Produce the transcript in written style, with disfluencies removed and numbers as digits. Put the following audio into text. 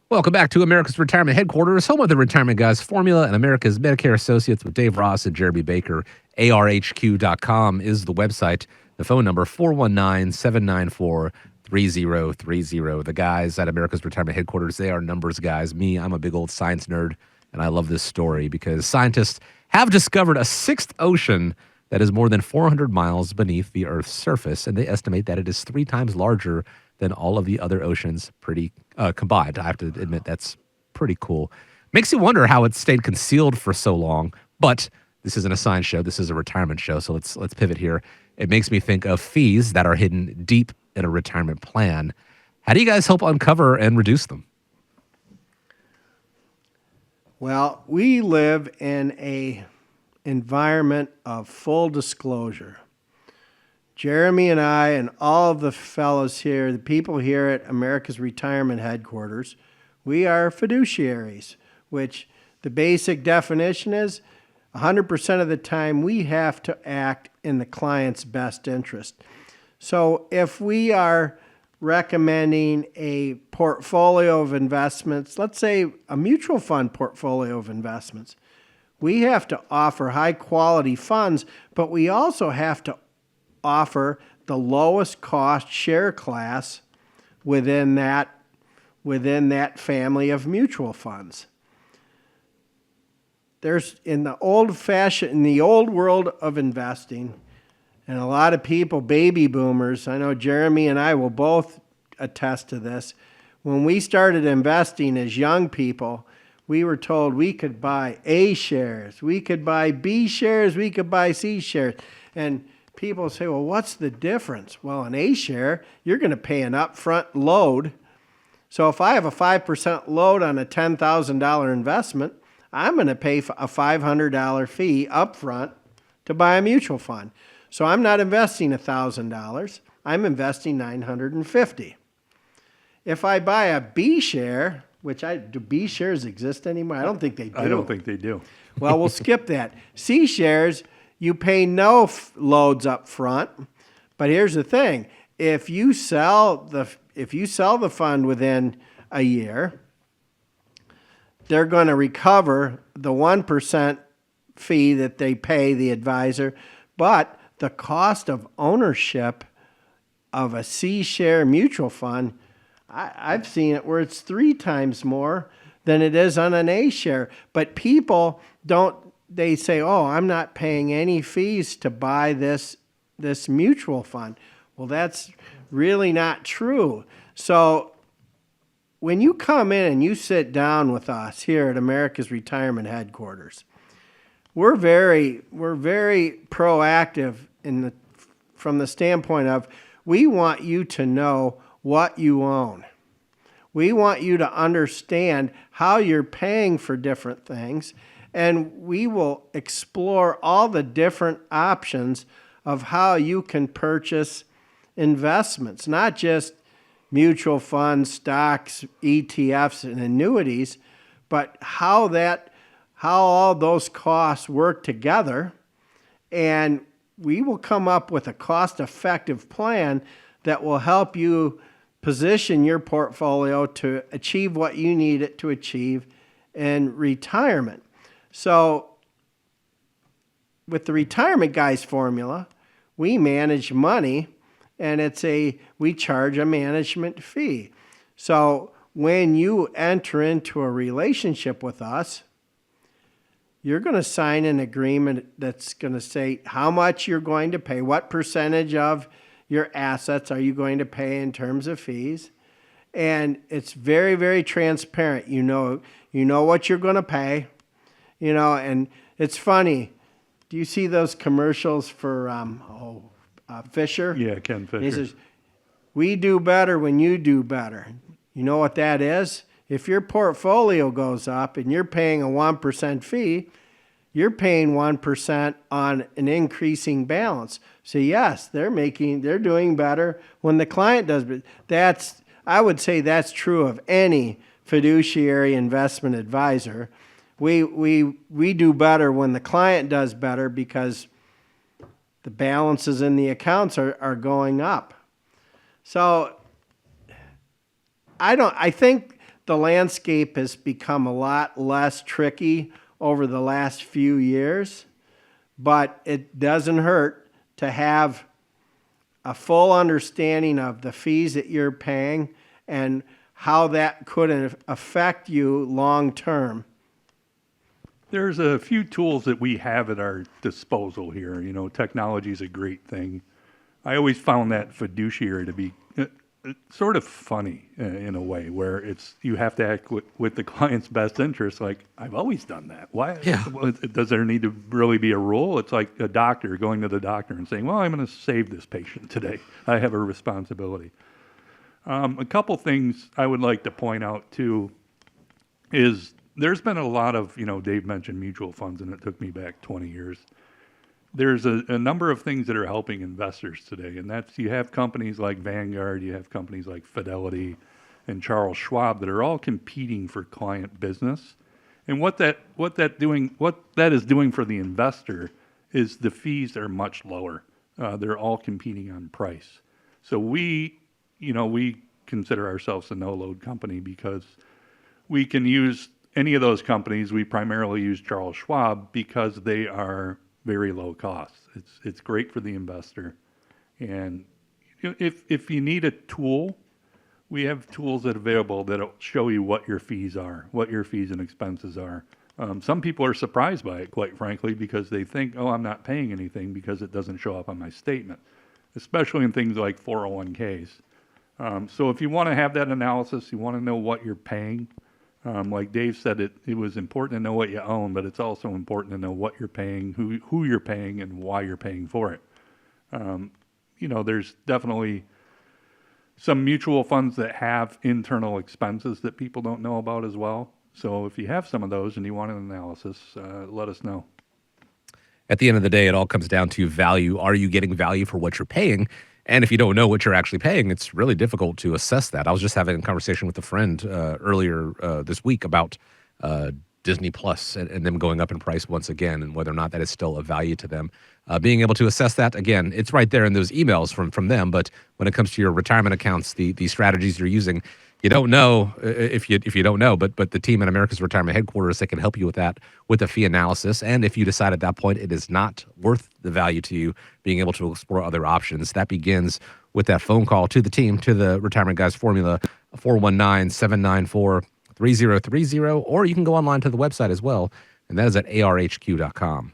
Welcome back to America's Retirement Headquarters, home of the Retirement Guys Formula and America's Medicare Associates with Dave Ross and Jeremy Baker. ARHQ.com is the website. The phone number, 419-794-3030. The guys at America's Retirement Headquarters, they are numbers guys. Me, I'm a big old science nerd, and I love this story because scientists have discovered a sixth ocean that is more than 400 miles beneath the Earth's surface, and they estimate that it is 3 times larger than all of the other oceans combined. I have to admit that's pretty cool. Makes you wonder how it stayed concealed for so long, but this isn't a science show. This is a retirement show, so let's pivot here. It makes me think of fees that are hidden deep in a retirement plan. How do you guys help uncover and reduce them? Well, we live in a environment of full disclosure. Jeremy and I and all of the fellows here, the people here at America's Retirement Headquarters, we are fiduciaries, which the basic definition is 100% of the time we have to act in the client's best interest. So if we are recommending a portfolio of investments, let's say a mutual fund portfolio of investments, we have to offer high quality funds, but we also have to offer the lowest cost share class within that family of mutual funds. There's in the old world of investing, and a lot of people, baby boomers, I know Jeremy and I will both attest to this. When we started investing as young people, we were told we could buy A shares, we could buy B shares, we could buy C shares. And people say, well, what's the difference? Well, an A share, you're going to pay an upfront load. So if I have a 5% load on a $10,000 investment, I'm going to pay a $500 fee upfront to buy a mutual fund. So I'm not investing $1,000. I'm investing $950. If I buy a B share, do B shares exist anymore? I don't think they do. I don't think they do. Well, we'll skip that. C shares, you pay no loads up front, but here's the thing: if you sell the fund within a year, they're going to recover the 1% fee that they pay the advisor, but the cost of ownership of a C share mutual fund, I've seen it where it's 3 times more than it is on an A share. But people don't. They say, oh, I'm not paying any fees to buy this mutual fund. Well, that's really not true. So when you come in and you sit down with us here at America's Retirement Headquarters, we're very proactive from the standpoint of we want you to know what you own. We want you to understand how you're paying for different things, and we will explore all the different options of how you can purchase investments, not just mutual funds, stocks, ETFs, and annuities, but how all those costs work together. And we will come up with a cost-effective plan that will help you position your portfolio to achieve what you need it to achieve in retirement. So with the Retirement Guys formula, we manage money, and we charge a management fee. So when you enter into a relationship with us, you're going to sign an agreement that's going to say how much you're going to pay, what percentage of your assets are you going to pay in terms of fees. And it's very, very transparent. You know what you're going to pay. And it's funny. Do you see those commercials for Fisher? Yeah, Ken Fisher. He says, we do better when you do better. You know what that is? If your portfolio goes up and you're paying a 1% fee, you're paying 1% on an increasing balance. So yes, they're doing better when the client does. But I would say that's true of any fiduciary investment advisor. We do better when the client does better because the balances in the accounts are going up. So I think the landscape has become a lot less tricky over the last few years, but it doesn't hurt to have a full understanding of the fees that you're paying and how that could affect you long term. There's a few tools that we have at our disposal here. Technology is a great thing. I always found that fiduciary to be sort of funny in a way, where you have to act with the client's best interest. Like, I've always done that. Why? Yeah. Does there need to really be a rule? It's like a doctor going to the doctor and saying, well, I'm going to save this patient today. I have a responsibility. A couple things I would like to point out, too, is there's been a lot of, Dave mentioned mutual funds, and it took me back 20 years. There's a number of things that are helping investors today, and that's, you have companies like Vanguard, you have companies like Fidelity and Charles Schwab that are all competing for client business. And what that is doing for the investor is the fees are much lower. They're all competing on price. So we consider ourselves a no-load company because we can use any of those companies. We primarily use Charles Schwab because they are very low cost. It's great for the investor. And if you need a tool, we have tools that are available that'll show you what your fees are, what your fees and expenses are. Some people are surprised by it, quite frankly, because they think, oh, I'm not paying anything because it doesn't show up on my statement, especially in things like 401ks. So if you want to have that analysis, you want to know what you're paying. Like Dave said, it was important to know what you own, but it's also important to know what you're paying, who you're paying, and why you're paying for it. There's definitely some mutual funds that have internal expenses that people don't know about as well. So if you have some of those and you want an analysis, let us know. At the end of the day, it all comes down to value. Are you getting value for what you're paying? And if you don't know what you're actually paying, it's really difficult to assess that. I was just having a conversation with a friend earlier this week about Disney Plus and them going up in price once again, and whether or not that is still of value to them. Being able to assess that, again, it's right there in those emails from them. But when it comes to your retirement accounts, the strategies you're using, you don't know if you don't know. But the team at America's Retirement Headquarters, they can help you with that, with a fee analysis. And if you decide at that point it is not worth the value to you, being able to explore other options, that begins with that phone call to the team, to the Retirement Guys Formula, 419-794-3030, or you can go online to the website as well, and that is at arhq.com.